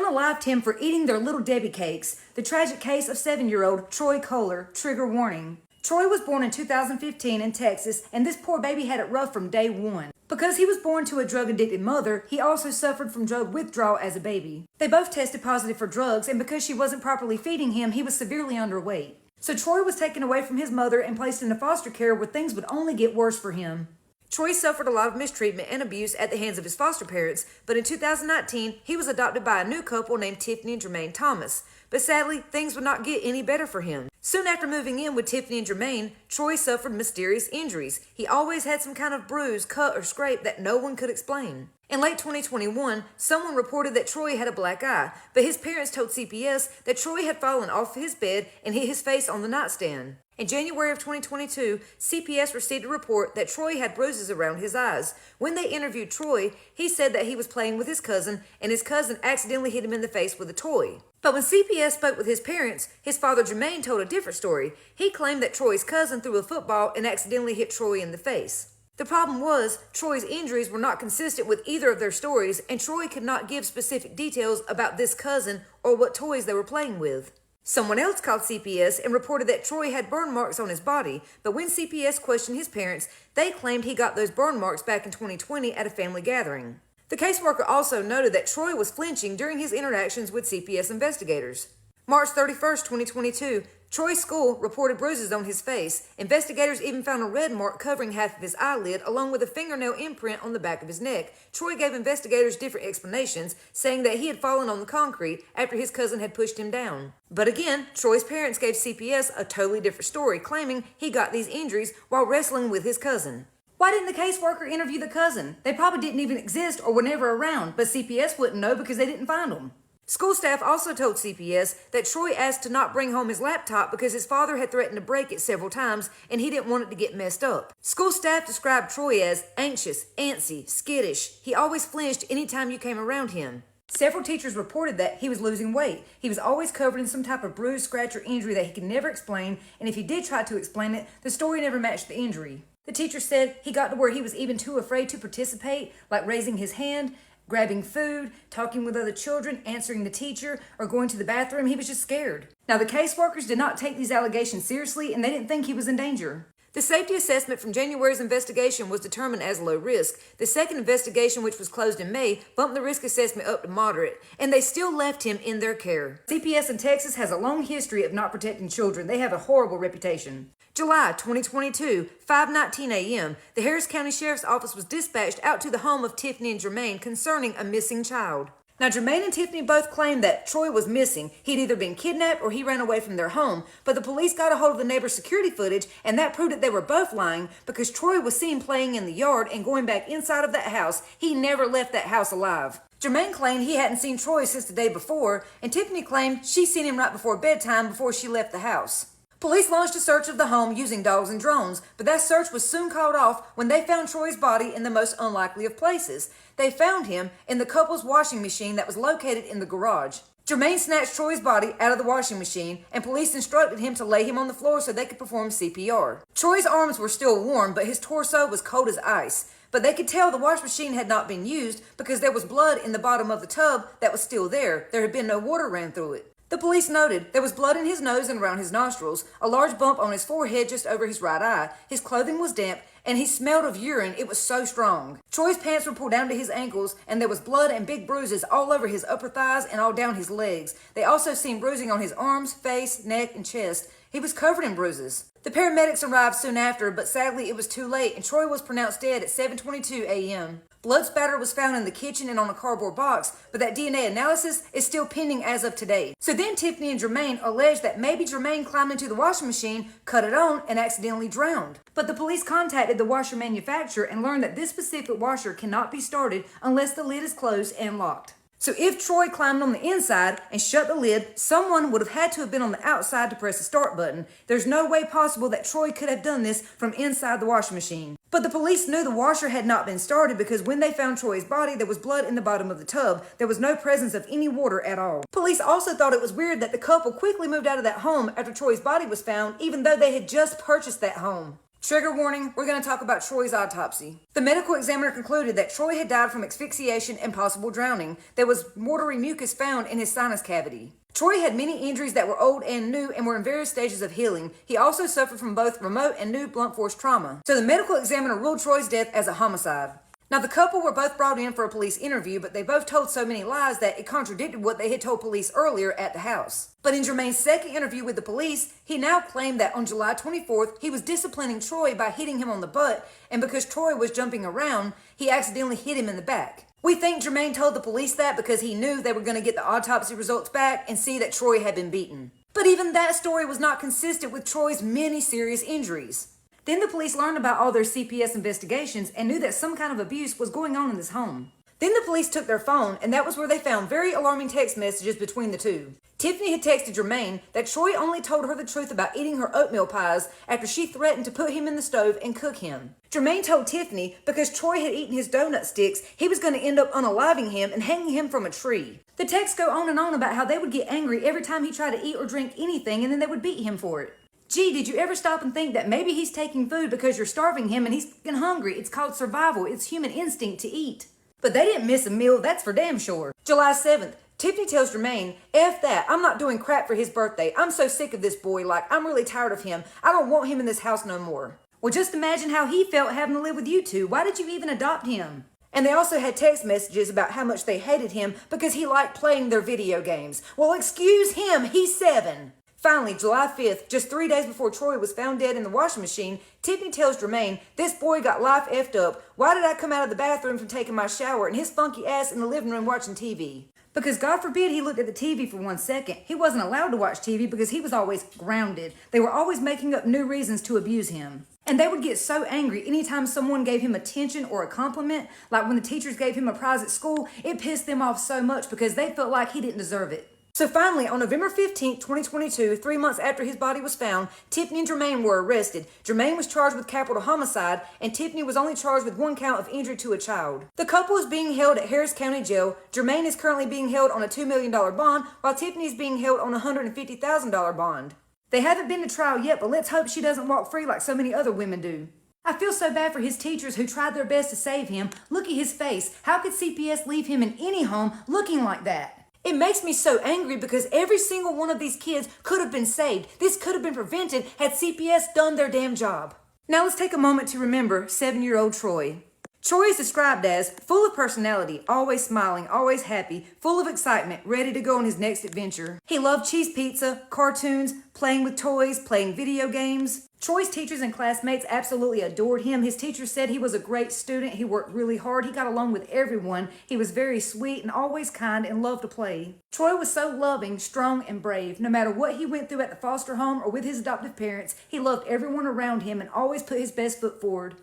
unalived him for eating their Little Debbie cakes. The tragic case of 7-year-old Troy Kohler. Trigger warning. Troy was born in 2015 in Texas, and this poor baby had it rough from day one. Because he was born to a drug-addicted mother, he also suffered from drug withdrawal as a baby. They both tested positive for drugs, and because she wasn't properly feeding him, he was severely underweight. So Troy was taken away from his mother and placed into foster care where things would only get worse for him. Troy suffered a lot of mistreatment and abuse at the hands of his foster parents, but in 2019, he was adopted by a new couple named Tiffany and Jermaine Thomas. But sadly, things would not get any better for him. Soon after moving in with Tiffany and Jermaine, Troy suffered mysterious injuries. He always had some kind of bruise, cut, or scrape that no one could explain. In late 2021, someone reported that Troy had a black eye, but his parents told CPS that Troy had fallen off his bed and hit his face on the nightstand. In January of 2022, CPS received a report that Troy had bruises around his eyes. When they interviewed Troy, he said that he was playing with his cousin, and his cousin accidentally hit him in the face with a toy. But when CPS spoke with his parents, his father Jermaine told a different story. He claimed that Troy's cousin threw a football and accidentally hit Troy in the face. The problem was, Troy's injuries were not consistent with either of their stories, and Troy could not give specific details about this cousin or what toys they were playing with. Someone else called CPS and reported that Troy had burn marks on his body, but when CPS questioned his parents, they claimed he got those burn marks back in 2020 at a family gathering. The caseworker also noted that Troy was flinching during his interactions with CPS investigators. March 31st, 2022, Troy's school reported bruises on his face. Investigators even found a red mark covering half of his eyelid, along with a fingernail imprint on the back of his neck. Troy gave investigators different explanations, saying that he had fallen on the concrete after his cousin had pushed him down. But again, Troy's parents gave CPS a totally different story, claiming he got these injuries while wrestling with his cousin. Why didn't the caseworker interview the cousin? They probably didn't even exist or were never around, but CPS wouldn't know because they didn't find them. School staff also told CPS that Troy asked to not bring home his laptop because his father had threatened to break it several times and he didn't want it to get messed up. School staff described Troy as anxious, antsy, skittish. He always flinched anytime you came around him. Several teachers reported that he was losing weight. He was always covered in some type of bruise, scratch, or injury that he could never explain, and if he did try to explain it, the story never matched the injury. The teacher said he got to where he was even too afraid to participate, like raising his hand, grabbing food, talking with other children, answering the teacher, or going to the bathroom. He was just scared. Now, the caseworkers did not take these allegations seriously, and they didn't think he was in danger. The safety assessment from January's investigation was determined as low risk. The second investigation, which was closed in May, bumped the risk assessment up to moderate, and they still left him in their care. CPS in Texas has a long history of not protecting children. They have a horrible reputation. July 2022, 5:19 a.m., the Harris County Sheriff's Office was dispatched out to the home of Tiffany and Jermaine concerning a missing child. Now, Jermaine and Tiffany both claimed that Troy was missing. He'd either been kidnapped or he ran away from their home, but the police got a hold of the neighbor's security footage, and that proved that they were both lying because Troy was seen playing in the yard and going back inside of that house. He never left that house alive. Jermaine claimed he hadn't seen Troy since the day before, and Tiffany claimed she seen him right before bedtime before she left the house. Police launched a search of the home using dogs and drones, but that search was soon called off when they found Troy's body in the most unlikely of places. They found him in the couple's washing machine that was located in the garage. Jermaine snatched Troy's body out of the washing machine, and police instructed him to lay him on the floor so they could perform CPR. Troy's arms were still warm, but his torso was cold as ice. But they could tell the wash machine had not been used because there was blood in the bottom of the tub that was still there. There had been no water ran through it. The police noted there was blood in his nose and around his nostrils, a large bump on his forehead just over his right eye. His clothing was damp, and he smelled of urine. It was so strong. Troy's pants were pulled down to his ankles, and there was blood and big bruises all over his upper thighs and all down his legs. They also seen bruising on his arms, face, neck, and chest. He was covered in bruises. The paramedics arrived soon after, but sadly it was too late, and Troy was pronounced dead at 7:22 a.m. Blood spatter was found in the kitchen and on a cardboard box, but that DNA analysis is still pending as of today. So then Tiffany and Jermaine alleged that maybe Jermaine climbed into the washing machine, cut it on, and accidentally drowned. But the police contacted the washer manufacturer and learned that this specific washer cannot be started unless the lid is closed and locked. So if Troy climbed on the inside and shut the lid, someone would have had to have been on the outside to press the start button. There's no way possible that Troy could have done this from inside the washing machine. But the police knew the washer had not been started because when they found Troy's body, there was blood in the bottom of the tub. There was no presence of any water at all. Police also thought it was weird that the couple quickly moved out of that home after Troy's body was found, even though they had just purchased that home. Trigger warning, we're going to talk about Troy's autopsy. The medical examiner concluded that Troy had died from asphyxiation and possible drowning. There was watery mucus found in his sinus cavity. Troy had many injuries that were old and new and were in various stages of healing. He also suffered from both remote and new blunt force trauma. So the medical examiner ruled Troy's death as a homicide. Now, the couple were both brought in for a police interview, but they both told so many lies that it contradicted what they had told police earlier at the house. But in Jermaine's second interview with the police, he now claimed that on July 24th, he was disciplining Troy by hitting him on the butt, and because Troy was jumping around, he accidentally hit him in the back. We think Jermaine told the police that because he knew they were going to get the autopsy results back and see that Troy had been beaten. But even that story was not consistent with Troy's many serious injuries. Then the police learned about all their CPS investigations and knew that some kind of abuse was going on in this home. Then the police took their phone, and that was where they found very alarming text messages between the two. Tiffany had texted Jermaine that Troy only told her the truth about eating her oatmeal pies after she threatened to put him in the stove and cook him. Jermaine told Tiffany because Troy had eaten his donut sticks, he was going to end up unaliving him and hanging him from a tree. The texts go on and on about how they would get angry every time he tried to eat or drink anything, and then they would beat him for it. Gee, did you ever stop and think that maybe he's taking food because you're starving him and he's fucking hungry? It's called survival. It's human instinct to eat. But they didn't miss a meal, that's for damn sure. July 7th, Tiffany tells Jermaine, F that, I'm not doing crap for his birthday. I'm so sick of this boy, I'm really tired of him. I don't want him in this house no more. Well, just imagine how he felt having to live with you two. Why did you even adopt him? And they also had text messages about how much they hated him because he liked playing their video games. Well, excuse him, he's 7. Finally, July 5th, just 3 days before Troy was found dead in the washing machine, Tiffany tells Jermaine, this boy got life effed up. Why did I come out of the bathroom from taking my shower and his funky ass in the living room watching TV? Because God forbid he looked at the TV for 1 second. He wasn't allowed to watch TV because he was always grounded. They were always making up new reasons to abuse him. And they would get so angry anytime someone gave him attention or a compliment, like when the teachers gave him a prize at school, it pissed them off so much because they felt like he didn't deserve it. So finally, on November 15th, 2022, 3 months after his body was found, Tiffany and Jermaine were arrested. Jermaine was charged with capital homicide, and Tiffany was only charged with 1 count of injury to a child. The couple is being held at Harris County Jail. Jermaine is currently being held on a $2 million bond, while Tiffany is being held on a $150,000 bond. They haven't been to trial yet, but let's hope she doesn't walk free like so many other women do. I feel so bad for his teachers who tried their best to save him. Look at his face. How could CPS leave him in any home looking like that? It makes me so angry because every single one of these kids could have been saved. This could have been prevented had CPS done their damn job. Now let's take a moment to remember 7-year-old Troy. Troy is described as full of personality, always smiling, always happy, full of excitement, ready to go on his next adventure. He loved cheese pizza, cartoons, playing with toys, playing video games. Troy's teachers and classmates absolutely adored him. His teachers said he was a great student. He worked really hard. He got along with everyone. He was very sweet and always kind and loved to play. Troy was so loving, strong, and brave. No matter what he went through at the foster home or with his adoptive parents, he loved everyone around him and always put his best foot forward.